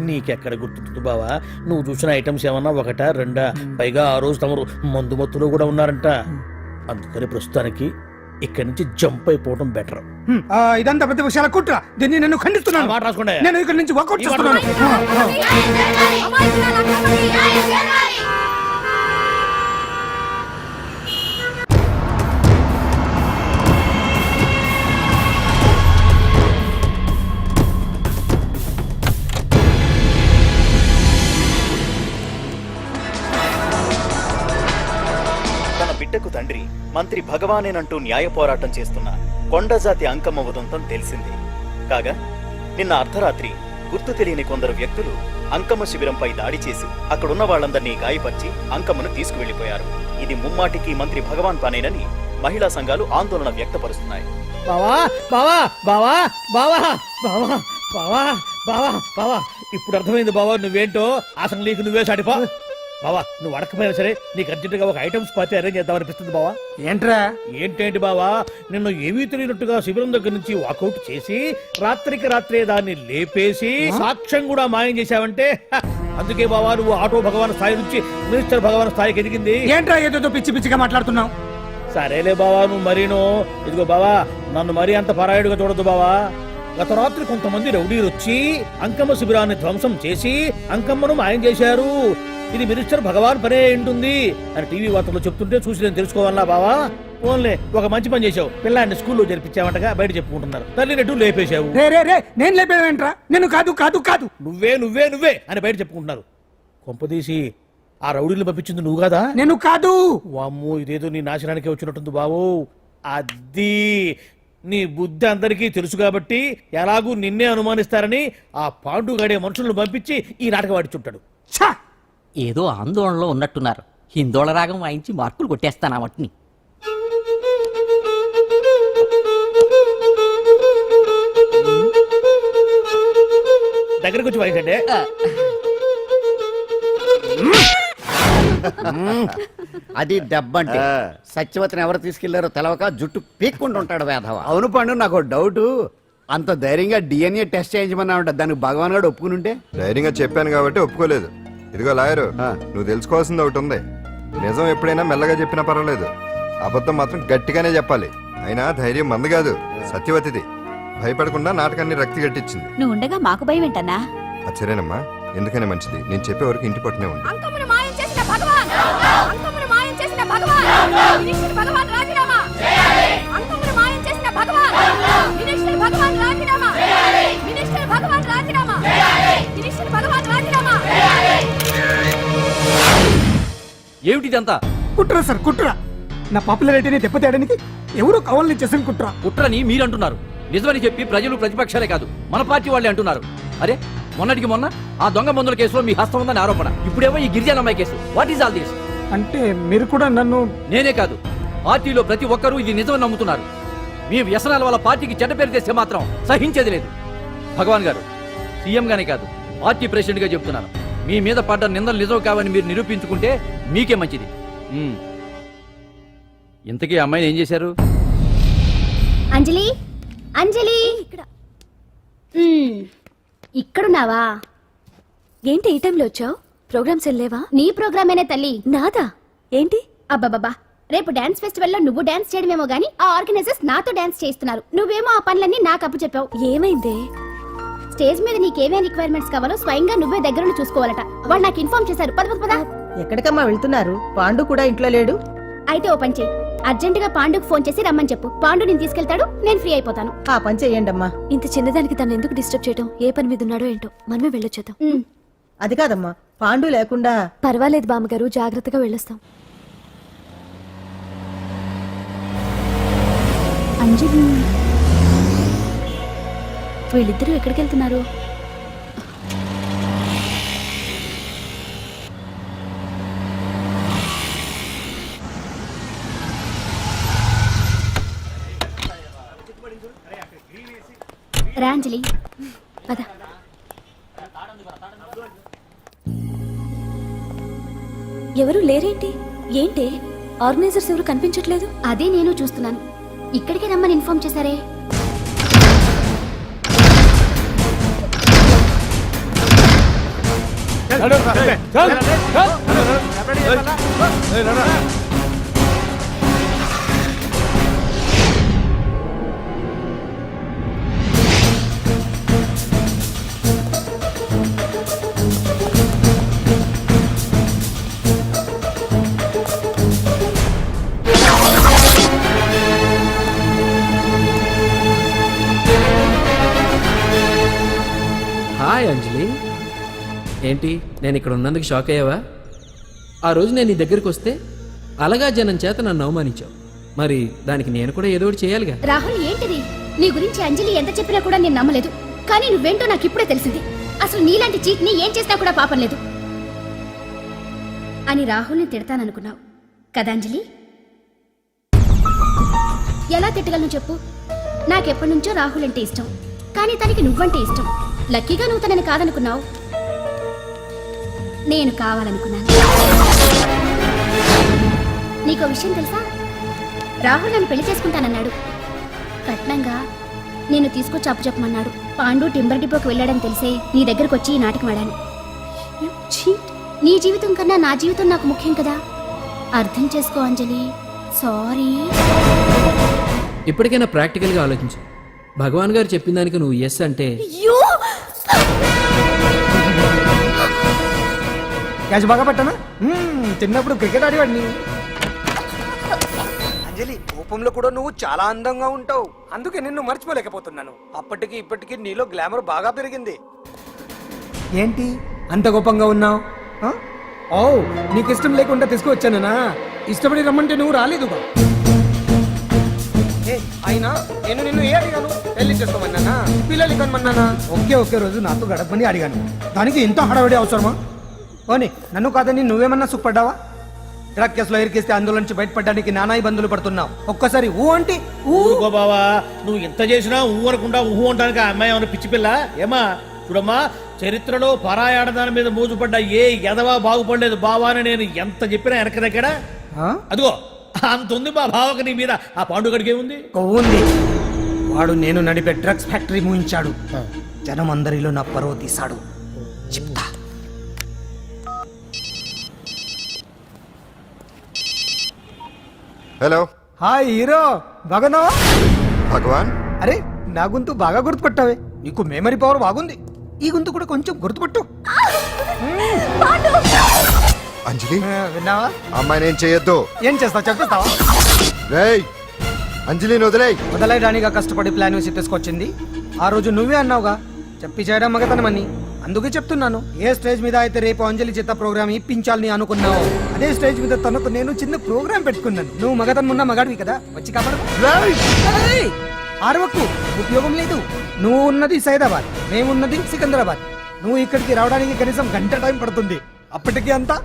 నీకెక్కడ గుర్తుంటుంది బావా? నువ్వు చూసిన ఐటమ్స్ ఏమన్నా ఒకటా రెండా? పైగా ఆ రోజు తమరు మందు మత్తులో కూడా ఉన్నారంట. అందుకని ప్రస్తుతానికి ఇక్కడి నుంచి జంప్ అయిపోవడం బెటర్. ఇదంతా పెద్ద విషయాల కుట్ర. దీన్ని నేను ఖండిస్తున్నాను. మాట రాసుకోండి. నేను ఇక్కడి నుంచి వాకౌట్ చేస్తున్నాను. బిడ్డకు తండ్రి మంత్రి భగవానేనంటూ న్యాయ పోరాటం చేస్తున్న కొండజాతి అంకమ్మ ఉదంతం తెలిసింది. కాగా నిన్న అర్ధరాత్రి గుర్తు తెలియని కొందరు వ్యక్తులు అంకమ్మ శిబిరంపై దాడి చేసి అక్కడున్న వాళ్ళందరినీ గాయపరిచి అంకమ్మను తీసుకువెళ్లిపోయారు. ఇది ముమ్మాటికి మంత్రి భగవాన్ పనేనని మహిళా సంఘాలు ఆందోళన వ్యక్తపరుస్తున్నాయి. బావా బావా బావా బావా బావా బావా బావా బావా ఇప్పుడు అర్థమైంది బావా నువ్వేంటో. అసలు నీకు నువ్వే సాటిపా బావా. నువ్వు అడకపోయినా సరే నీకు అర్జెంటుగా ఒక ఐటమ్స్ పార్టీ అరేంజ్ చేద్దామనిపిస్తుంది బావా. ఏంట్రా? ఏంటేంటి బావా, నిన్ను ఏమీ తెలియనట్టుగా శిబిరం దగ్గర నుంచి వాకౌట్ చేసి రాత్రికి రాత్రే దాన్ని లేపేసి సాక్ష్యం కూడా మాయం చేశావంటే అందుకే బావా నువ్వు ఆటో భగవాన్ స్థాయి నుంచి మినిస్టర్ భగవాన్ స్థాయికి ఎదిగింది. ఏంట్రా ఏదో పిచ్చి పిచ్చిగా మాట్లాడుతున్నావు? సరేలే బావా నువ్వు మరీను. ఇదిగో బావా నన్ను మరీ అంత పరాయుడుగా చూడద్దు బావా. గత రాత్రి కొంతమంది రౌడీలు వచ్చి అంకమ్మ శిబిరాన్ని ధ్వంసం చేసి అంకమ్మను మాయం చేశారు. ఇది మినిస్టర్ భగవాన్ పనే ఉంటుంది అని టీవీ వార్తల్లో చెప్తుంటే చూసి నేను తెలుసుకోవాలా బావా? ఓన్లే ఒక మంచి పని చేశావు, పిల్లాన్ని స్కూల్లో జరిపించావంటగా బయట చెప్పుకుంటున్నారు. తల్లి నెట్టు లేపేశావు. నేను లేపేవేంట్రా? నేను కాదు కాదు కాదు నువ్వే నువ్వే నువ్వే అని బయట చెప్పుకుంటున్నారు. కొంపదీసి ఆ రౌడీలు పంపించింది నువ్వు కాదా? నేను కాదు. వామ్మో ఇదేదో నీ నాశనానికి వచ్చినట్టుంది బావు. అది నీ బుద్ధి అందరికీ తెలుసు కాబట్టి ఎలాగూ నిన్నే అనుమానిస్తారని ఆ పాండుగాడే మనుషులను పంపించి ఈ నాటకం ఆడిచుంటాడు. ఏదో ఆందోళనలో ఉన్నట్టున్నారు. హిందోళ రాగం వాయించి మార్కులు కొట్టేస్తాను వాటిని. దగ్గరకు వచ్చి వాయించండి. అది దెబ్బంటే. సత్యవతిని ఎవరు తీసుకెళ్లారో తెలవక జుట్టు పీక్కుంటుంటాడు వేధవ. అవును పండు, నాకు డౌట్. అంత ధైర్యంగా డిఎన్ఏ టెస్ట్ చేయించమన్నా ఉంటా, దానికి భగవాన్ గారు ఒప్పుకుని ఉంటే. ధైర్యంగా చెప్పాను కాబట్టి ఒప్పుకోలేదు. ఇదిగో లాయరు, నువ్వు తెలుసుకోవాల్సింది ఒకటి ఉంది. నిజం ఎప్పుడైనా మెల్లగా చెప్పినా పర్వాలేదు, అబద్ధం మాత్రం గట్టిగానే చెప్పాలి. అయినా ధైర్యం మంద కాదు, సత్యవతిది. భయపడకుండా నాటకాన్ని రక్తి గట్టించింది. నువ్వు ఉండగా మాకు భయం ఏంటన్నా? అచ్చరేనమ్మా, ఎందుకనే మంచిది. నేను చెప్పే వరకు ఇంటి పట్టునే ఉంది. అంకమును మాయం చేసిన భగవాన్! అంకమును మాయం చేసిన భగవాన్! మినిస్టర్ భగవాన్ రాజీనామా! అంకమును మాయం చేసిన భగవాన్! మినిస్టర్ భగవాన్ రాజీనామా! మినిస్టర్ భగవాన్ రాజీనామా! మినిస్టర్ భగవాన్ రాజీనామా! ఏమిటిదంతా? కుట్ర సార్, కుట్ర. నా పాపులారిటీని దెబ్బతేయడానికి ఎవరో కావాలని చేసిన కుట్ర. కుట్రని మీరంటున్నారు. నిజమని చెప్పి ప్రజలు ప్రతిపక్షాలే కాదు మన పార్టీ వాళ్ళే అంటున్నారు. అరే, మొన్నటికి మొన్న ఆ దొంగ మందుల కేసులో మీ హస్తం ఉందని ఆరోపణ. ఇప్పుడేమో ఈ గిరిజన అమ్మాయి case. What is all this? అంటే మీరు కూడా నన్ను... నేనే కాదు, పార్టీలో ప్రతి ఒక్కరూ ఇది నిజమని నమ్ముతున్నారు. మీ వ్యసనాల వల్ల పార్టీకి చెడ్డ పేరు తెస్తే మాత్రం సహించేది లేదు. భగవాన్ గారు, సీఎం గానే కాదు, పార్టీ ప్రెసిడెంట్ గా చెప్తున్నాను. మీ మీద పడ్డ నిందలు నిజం కావని మీరు నిరూపించుకుంటే మీకే మంచిది. ఇంతకీ అమ్మాయిని ఏం చేశారు? అంజలి, అంజలి, ఇక్కడున్నావా? ఏంటి ఈ టైంలో వచ్చావు? ప్రోగ్రామ్స్ వెళ్ళేవా? నీ ప్రోగ్రామేనే తల్లి. నాదా? ఏంటి? అబ్బాబాబా, రేపు డాన్స్ ఫెస్టివల్ లో నువ్వు డాన్స్ చేయడమేమో గానీ ఆ ఆర్గనైజర్స్ నాతో డాన్స్ చేస్తున్నారు. నువ్వేమో ఆ పనులన్నీ నాకు అప్పు చెప్పావు. ఏమైంది? స్టేజ్ మీద నీకేమేం రిక్వైర్మెంట్స్ కావాలో స్వయంగా నువ్వే దగ్గరుండి చూసుకోవాలట. వాళ్ళు నాకు ఇన్ఫార్మ్ చేశారు. పద పద. ఎక్కడికమ్మా వెళ్తున్నారు? పాండు కూడా ఇంట్లో లేడు. అయితే ఓ పని చేయి, అర్జెంట్ గా పాండుకు ఫోన్ చేసి రమ్మని చెప్పు. పాండు నేను తీసుకెళ్తాడు, నేను ఫ్రీ అయిపోతాను. ఆ పని చెయ్యండమ్మా. ఇంత చిన్నదానికి తను ఎందుకు డిస్టర్బ్ చేయడం? ఏ పని మీద ఉన్నాడో ఏంటో, మనమే వెళ్ళొచ్చేద్దాం. అది కాదమ్మా, పాండు లేకుండా... పర్వాలేదు బామ్మగారు, జాగ్రత్తగా వెళ్ళొస్తాం. అంజలి, వీళ్ళిద్దరూ ఎక్కడికి వెళ్తున్నారు? రాంజలి, పద. ఎవరు లేరేంటి? ఏంటి ఆర్గనైజర్స్ ఎవరు కనిపించట్లేదు? అదే నేను చూస్తున్నాను. ఇక్కడికి రమ్మని ఇన్ఫార్మ్ చేశారే. హాయ్ అంజలి, ఏంటి నేను ఇక్కడ ఉన్నందుకు షాక్ అయ్యావా? ఆ రోజు నేను నీ దగ్గరికి వస్తే అలగా జనం చేత నన్ను అవమానించావు. మరి దానికి నేను కూడా ఏదో ఒకటి చేయాలిగా. రాహుల్, ఏంటిది? నీ గురించి అంజలి ఎంత చెప్పినా కూడా నేను నమ్మలేదు. కానీ నువ్వేంటో నాకు ఇప్పుడే తెలిసింది. అసలు నీలాంటి చీట్ ని ఏం చేసినా కూడా పాపం లేదు అని రాహుల్ని తిడతాననుకున్నావు కదా అంజలి? ఎలా తిట్టగలను చెప్పు? నాకెప్పటి నుంచో రాహుల్ అంటే ఇష్టం, కానీ తనకి నువ్వంటే ఇష్టం. లక్కీగా నువ్వు తనని కాదనుకున్నావు, నేను కావాలనుకున్నాను. నీకో విషయం తెలుసా? రాహుల్ నన్ను పెళ్లి చేసుకుంటానన్నాడు. కట్నంగా నేను తీసుకొచ్చి అప్పు చెప్పమన్నాడు. పాండు టింబర్ డిపోకి వెళ్ళాడని తెలిసే నీ దగ్గరకు వచ్చి ఈ నాటకం ఆడాను. నీ జీవితం కన్నా నా జీవితం నాకు ముఖ్యం కదా, అర్థం చేసుకో అంజలి. సారీ. ఇప్పటికైనా ప్రాక్టికల్గా ఆలోచించు. భగవాన్ గారు చెప్పిన దానికి నువ్వు ఎస్ అంటే... క్యాష్ బాగా పట్టానా? చిన్నప్పుడు క్రికెట్ ఆడేవాడిని. అంజలి, కోపంలో కూడా నువ్వు చాలా అందంగా ఉంటావు. అందుకే నిన్ను మర్చిపోలేకపోతున్నాను. అప్పటికి ఇప్పటికి నీలో గ్లామర్ బాగా పెరిగింది. ఏంటి అంత కోపంగా ఉన్నావు? ఓ, నీకు ఇష్టం లేకుండా తీసుకువచ్చానా? ఇష్టపడి రమ్మంటే నువ్వు రాలేదుగా. అయినా నేను నిన్ను ఏ అడిగాను? పెళ్లి చేసుకోమన్నానా? పిల్లలు కనమన్నానా? ఒకే రోజు నాతో గడపని అడిగాను. దానికి ఇంత హడావిడి అవసరమా? ఓని, నన్ను కాదని నువ్వేమన్నా సుఖపడ్డావా? డ్రగ్ కేసులో ఇరికిస్తే అందులో నుంచి బయటపడడానికి నానా ఇబ్బందులు పడుతున్నావు. ఒక్కసారి ఊ అంటే ఊరుకో బావా, నువ్వు ఎంత చేసినా ఊ అనకుండా ఊహు అంటానికి ఆ అమ్మాయి ఏమన్నా పిచ్చి పిల్ల ఏమా? చూడమ్మా, చరిత్రలో పరాయాడదాని మీద మోజుపడ్డ ఏ ఎదవా బాగుపడలేదు బావా అని నేను ఎంత చెప్పినా వెనక దగ్గర. అదిగో అంత ఉంది మా బావకు నీ మీద. ఆ పాండుగడికి ఏముంది? ఉంది. వాడు నేను నడిపే డ్రగ్స్ ఫ్యాక్టరీ మూయించాడు. జనం అందరిలో నా పరువు తీశాడు. చెప్తా. హలో హాయ్ హీరో బాగున్నావా? భగవాన్ అరే నా గొంతు బాగా గుర్తుపట్టావే, నీకు మెమరీ పవర్ బాగుంది. ఈ గొంతు కూడా కొంచెం గుర్తుపట్టు. అంజలి విన్నావా? అమ్మాయిని ఏం చేయొద్దు. ఏం చేస్తావు చెప్పేస్తావా? రేయ్ అంజలిని వదిలేయ్. వదలైరానిగా కష్టపడి ప్లాన్ వేసి తీసుకొచ్చింది. ఆ రోజు నువ్వే అన్నావుగా చెప్పి చేయడం మగతనమని. అందుకే చెప్తున్నాను, ఏ స్టేజ్ మీద అయితే రేపు అంజలి చేత ప్రోగ్రామ్ ఇప్పించాలని అనుకున్నావు, అదే స్టేజ్ మీద తనకు నేను చిన్న ప్రోగ్రామ్ పెట్టుకున్నాను. నువ్వు మగతనం ఉన్న మగాడివి కదా, వచ్చి కాపాడు. ఆరవకు, ఉపయోగం లేదు. నువ్వు ఉన్నది సైదాబాద్, మేమున్నది సికింద్రాబాద్. నువ్వు ఇక్కడికి రావడానికి కనీసం గంట టైం పడుతుంది. అప్పటికి అంతా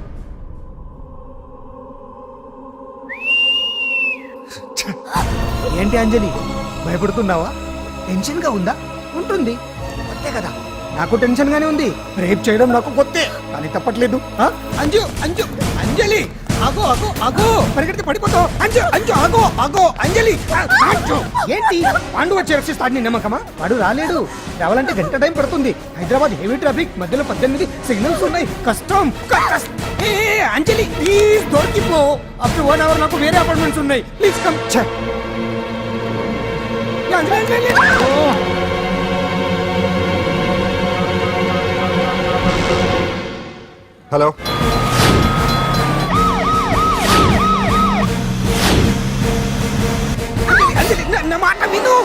ఏంటి అంజలి, భయపడుతున్నావా? టెన్షన్ గా ఉందా? ఉంటుంది, అంతే కదా. నాకు టెన్షన్ గానే ఉంది. రేప్ చేయడం నాకు కొత్తే, కానీ తప్పట్లేదు. అంజు అంజు అంజలి ఆగో ఆగో ఆగో, పరిగెడితే పడిపోతావు. అంజు అంజు ఆగో ఆగో అంజలి. అంజు ఏంటి, పాండు వచ్చి రక్షిస్తాడు నీ నమ్మకమా? వాడు రాలేడు. రావాలంటే గంట టైం పడుతుంది. హైదరాబాద్ హెవీ ట్రాఫిక్, మధ్యలో 18 సిగ్నల్స్ ఉన్నాయి, కష్టం. ఏ అంజలి ప్లీజ్ దొరికిపో. అప్పుడు 1 అవర్ నాకు వేరే అపార్ట్మెంట్స్ ఉన్నాయి, ప్లీజ్ కమ్. హలో నా మాట విను.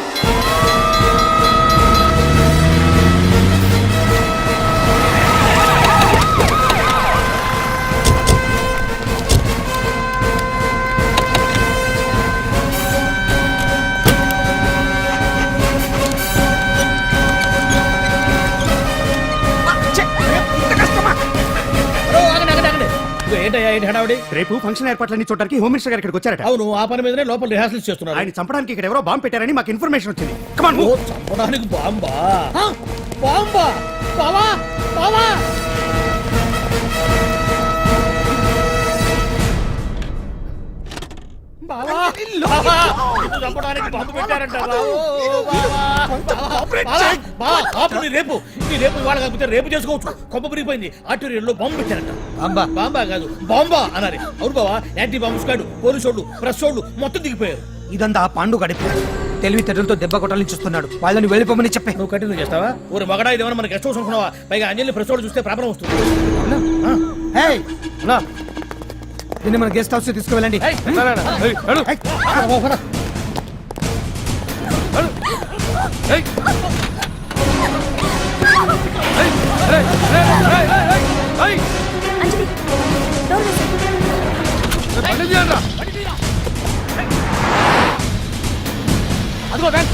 ఏంటయ్యా ఏంటి హడావుడి? రేపు ఫంక్షన్ ఏర్పాట్లన్నీ చూడడానికి హోమ్ మినిస్టర్ గారు ఇక్కడికి వచ్చారట. అవును, ఆ పని మీదనే లోపల రిహార్సల్స్ చేస్తున్నారు. ఆయన చంపడానికి ఇక్కడ ఎవరో బాంబు పెట్టారని మాకు ఇన్ఫర్మేషన్ వచ్చింది. ఓ, చంపడానికి బాంబా? బాంబా? బావా బావా బావా బావా, నిన్ను చంపడానికి బాంబు పెట్టారంట. రేపు ఇవాళ కాకపోతే రేపు చేసుకోవచ్చు. కొమ్మ పెరిగిపోయింది. ఆర్టీరియల్లో బాంబు పెట్టారంట. బాంబా? బాంబా కాదు, బాంబా అన్నారు. అవును బావా, యాంటీ బాంబు స్క్వాడ్, పోలీసు వాళ్ళు, ప్రెస్ వాళ్ళు మొత్తం దిగిపోయారు. ఇదంతా ఆ పాండు గడిపి తెలివితేటలతో దెబ్బ కొట్టాలని చూస్తున్నాడు. వాళ్ళని వెళ్ళిపోమని చెప్పే. నువ్వు కంటిన్యూ చేస్తావా? ఊరు మగడా ఇదేమన్నా మన గెస్ట్ హౌస్ అనుకున్నావా? పైగా అంజలి ప్రెస్ వాళ్ళు చూస్తే ప్రాబ్లం వస్తుంది. దీన్ని మన గెస్ట్ హౌస్ తీసుకువెళ్ళండి. అదిగో బ్యాంక్.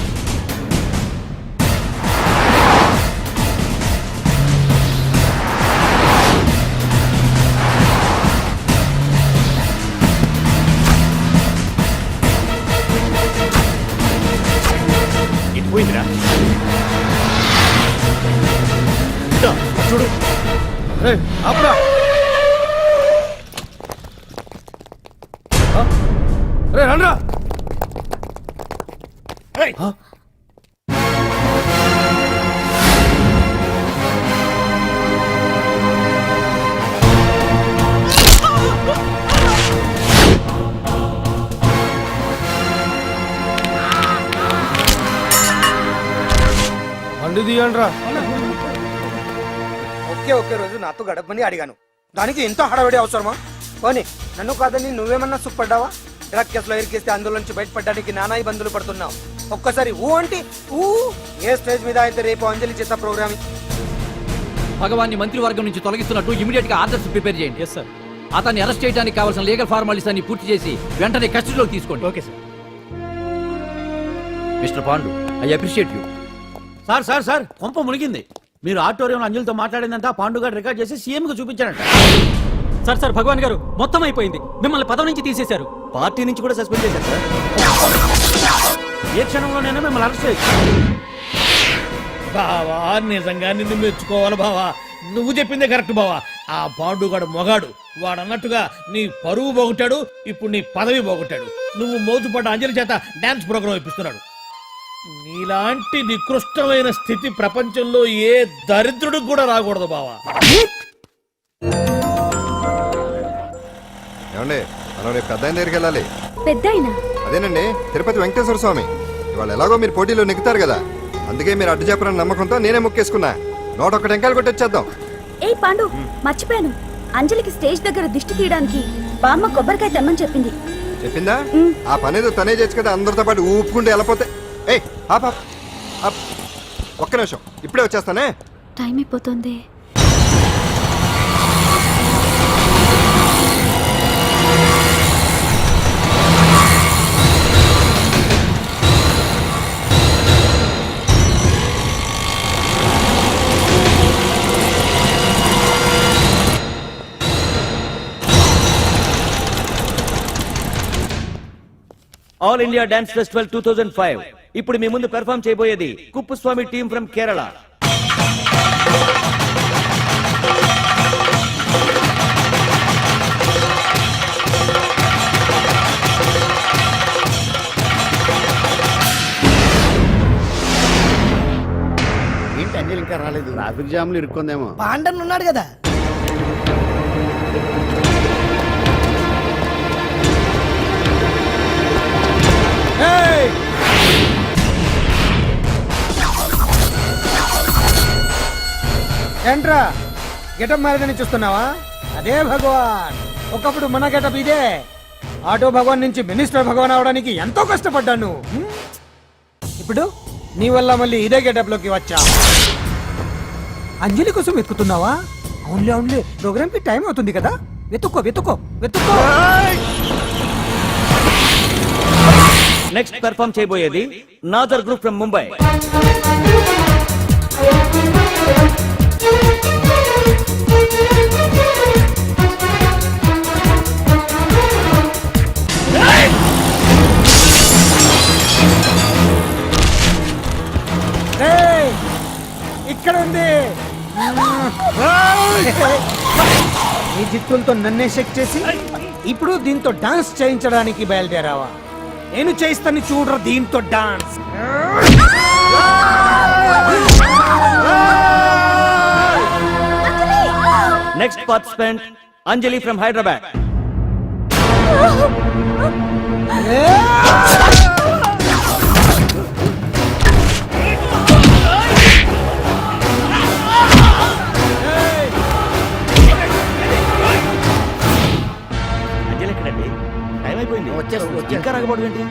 ఇటు పోయిందిరా, చూడు. అప్పుడా రండ్రా. బండి తీయండిరా. ఒకే రోజు నాతో గడపని అడిగాను, దానికి ఎంతో హడావిడి అవసరమా? పోనీ నన్ను కాదని నువ్వేమన్నా సుఖపడ్డావా? డ్రగ్ కేసులో ఇరికిస్తే అందులో నుంచి బయటపడడానికి నానా ఇబ్బందులు పడుతున్నావు. ఒక్కసారి ఊ అంటే ఊ. ఏ స్టేజ్ మీద అయితే రేపు అంజలి చేత ప్రోగ్రామ్ భగవాన్ని మంత్రివర్గం నుంచి తొలగిస్తున్నట్టు ఇమీడియట్ గా ఆర్డర్స్ ప్రిపేర్ చేయండి. Yes sir. అతన్ని అరెస్ట్ చేయడానికి కావాల్సిన లీగల్ ఫార్మాలిటీస్ అన్ని పూర్తి చేసి వెంటనే కస్టడీలోకి తీసుకోండి. Okay sir. Mister Pandu, I appreciate you. Sir sir sir, కొంప మునిగింది. మీరు ఆడిటోరియంలో అంజలితో మాట్లాడిందంతా పాండు గారు రికార్డ్ చేసి సీఎం కు చూపించారంట. సార్ సార్, భగవాన్ గారు మొత్తం అయిపోయింది. మిమ్మల్ని పదవి నుంచి తీసేశారు. పార్టీ నుంచి కూడా సస్పెండ్ చేశారు సార్. ఏ క్షణంలోనైనా మిమ్మల్ని అరెస్ట్ చేయొచ్చు. బావా, నిజంగా నిన్ను మెచ్చుకోవాలి బావా. నువ్వు చెప్పిందే కరెక్ట్ బావా. ఆ పాండుగాడు మొగాడు. వాడు అన్నట్టుగా నీ పరువు పోగొట్టాడు, ఇప్పుడు నీ పదవి పోగొట్టాడు. నువ్వు మోతుపడ్డ అంజలి చేత డాన్స్ ప్రోగ్రాం ఇప్పిస్తున్నాడు. నీలాంటి నికృష్టమైన స్థితి ప్రపంచంలో ఏ దరిద్రుడికి కూడా రాకూడదు బావా. ఏమండి, మనం రేపు పెద్ద ఆయన దగ్గరికి వెళ్ళాలి. పెద్దాయన అదేనండి తిరుపతి వెంకటేశ్వర స్వామి. ఇవాళ ఎలాగో మీరు పోటీలో నెగ్గుతారు కదా, అందుకే మీరు అడ్డు చెప్పరని నమ్మకంతో నేనే మొక్కేసుకున్నా. 101 టెంకాయలు కొట్టొచ్చేద్దాం. ఏ పాండు, మర్చిపోయాను. అంజలికి స్టేజ్ దగ్గర దిష్టి తీయడానికి బామ్మ కొబ్బరికాయ తెమ్మని చెప్పింది. చెప్పిందా? ఆ పనేదో తనే చేయొచ్చు కదా, అందరితో పాటు ఊపుకుంటూ వెళ్ళపోతే. ఏయ్ ఒక్క నిమిషం, ఇప్పుడే వచ్చేస్తానే. టైం అయిపోతుంది. All India dance festival 2005. ఇప్పుడు మీ ముందు పెర్ఫామ్ చేయబోయేది కుప్పుస్వామి టీమ్ ఫ్రమ్ కేరళ. ఏంటి అంజలి ఇంకా రాలేదు? ట్రాఫిక్ జామ్ లో ఇరుక్కుందేమో. పాండన్ ఉన్నాడు కదా. ఏంట్రా గెటప్ మారదని చూస్తున్నావా? అదే భగవాన్. ఒకప్పుడు మన గెటప్ ఇదే. ఆటో భగవాన్ నుంచి మినిస్టర్ భగవాన్ అవడానికి ఎంతో కష్టపడ్డాను. ఇప్పుడు నీ వల్ల మళ్ళీ ఇదే గెటప్ లోకి వచ్చా. అంజలి కోసం వెతుకుతున్నావా? అవునులే అవునులే, ప్రోగ్రామ్ కి టైం అవుతుంది కదా. వెతుక్కో వెతుక్కో వెతుక్కో. నెక్స్ట్ పెర్ఫామ్ చేయబోయేది నాజర్ గ్రూప్ ఫ్రమ్ ముంబై. ఇక్కడ ఉంది. ఈ జిత్తులతో నన్నే చెక్ చేసి ఇప్పుడు దీంతో డాన్స్ చేయించడానికి బయలుదేరావా? నేను చేయిస్తాను చూడరా దీంతో dance. Next participant Anjali from Hyderabad. Anjali ఎక్కడండి? టైం అయిపోయింది. వచ్చేస్తుంది. ఇంకా రాకపోవడం ఏంటి?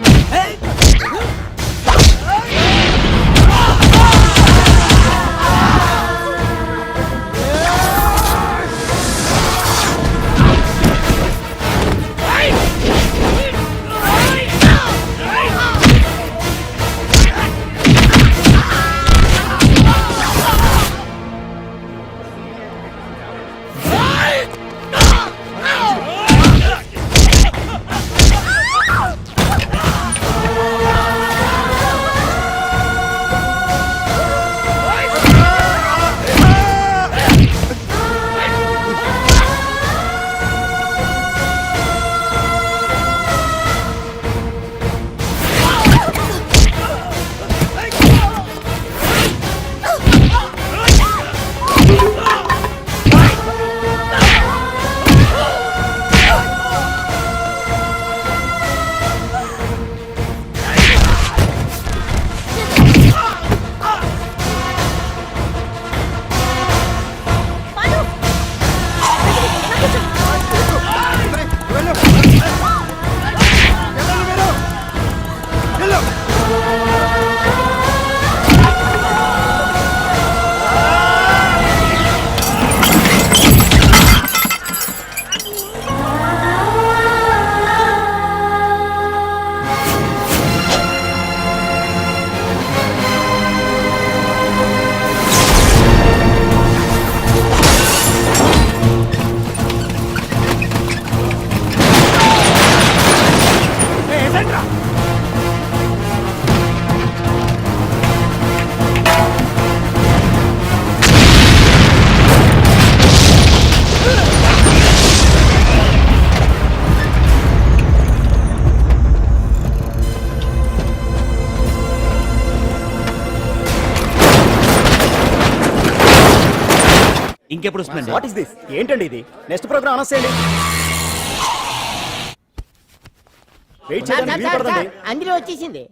ఇంకెప్పుడు వస్తుందండి? What is this? ఏంటండి ఇది? నెక్స్ట్ ప్రోగ్రామ్ అనౌన్స్ చేయండి. వెయిట్ సార్, చేయడానికి సార్, వీలు సార్, పడదండి. అందులో వచ్చేసింది.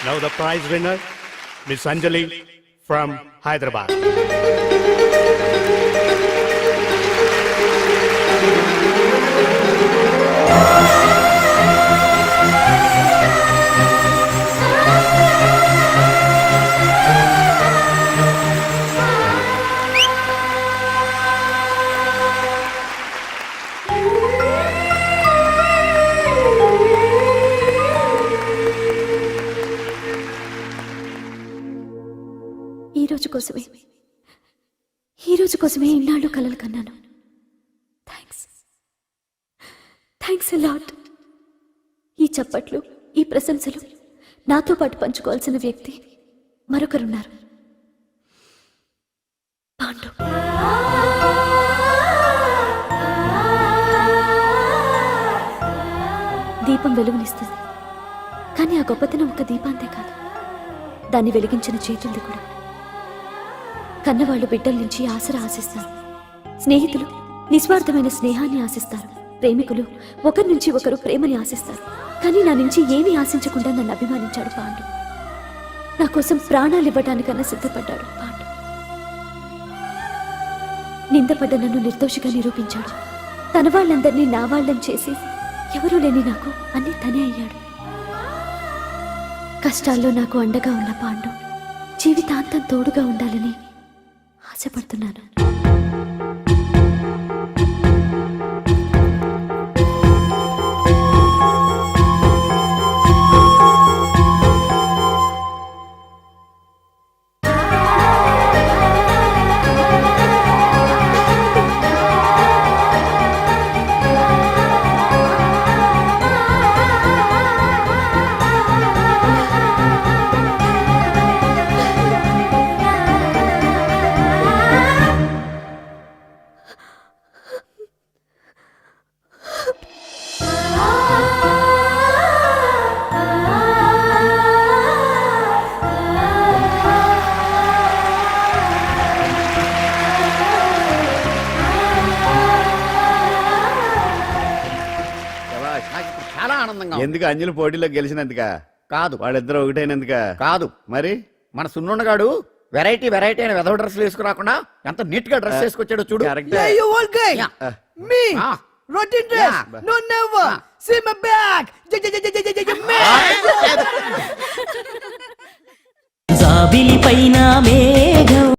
Now the prize winner, Miss Anjali from Hyderabad. ఈ రోజు కోసమే ఇన్నాళ్ళు కలలు కన్నాను. Thanks a lot. ఈ చప్పట్లు, ఈ ప్రశంసలు నాతో పాటు పంచుకోవాల్సిన వ్యక్తి మరొకరున్నారు. పాండు. దీపం వెలుగునిస్తుంది, కానీ ఆ గొప్పతనం ఒక దీపాంతే కాదు, దాన్ని వెలిగించిన చేతులది కూడా. కన్నవాళ్ళు బిడ్డల నుంచి ఆసరా ఆశిస్తారు, స్నేహితులు నిస్వార్థమైన స్నేహాన్ని ఆశిస్తారు, ప్రేమికులు ఒకరి నుంచి ఒకరు ప్రేమని ఆశిస్తారు. కానీ నా నుంచి ఏమీ ఆశించకుండా నన్ను అభిమానించాడు పాండు. నా కోసం ప్రాణాలు ఇవ్వడానికన్నా సిద్ధపడ్డాడు పాండు. నిందపడ్డ నన్ను నిర్దోషిగా నిరూపించాడు. తన వాళ్ళందరినీ నా వాళ్ళని చేసి ఎవరూ లేని నాకు అన్నీ తనే అయ్యాడు. కష్టాల్లో నాకు అండగా ఉన్న పాండు జీవితాంతం తోడుగా ఉండాలని ఆశపడుతున్నాను. చాలా ఆనందంగా ఉంది. ఎందుకు అంజలి పోటీలో గెలిచినందుక? కాదు. వాళ్ళిద్దరు ఒకటైనందుక? కాదు. మరి మన సున్నున్నగాడు వెరైటీ వెరైటీ అయిన వెధవ డ్రెస్సులు వేసుకురాకుండా ఎంత నీట్ గా డ్రెస్ వేసుకొచ్చాడో చూడు. Me, rotten dress, no never. See my back. జాబిలి పైన మేఘం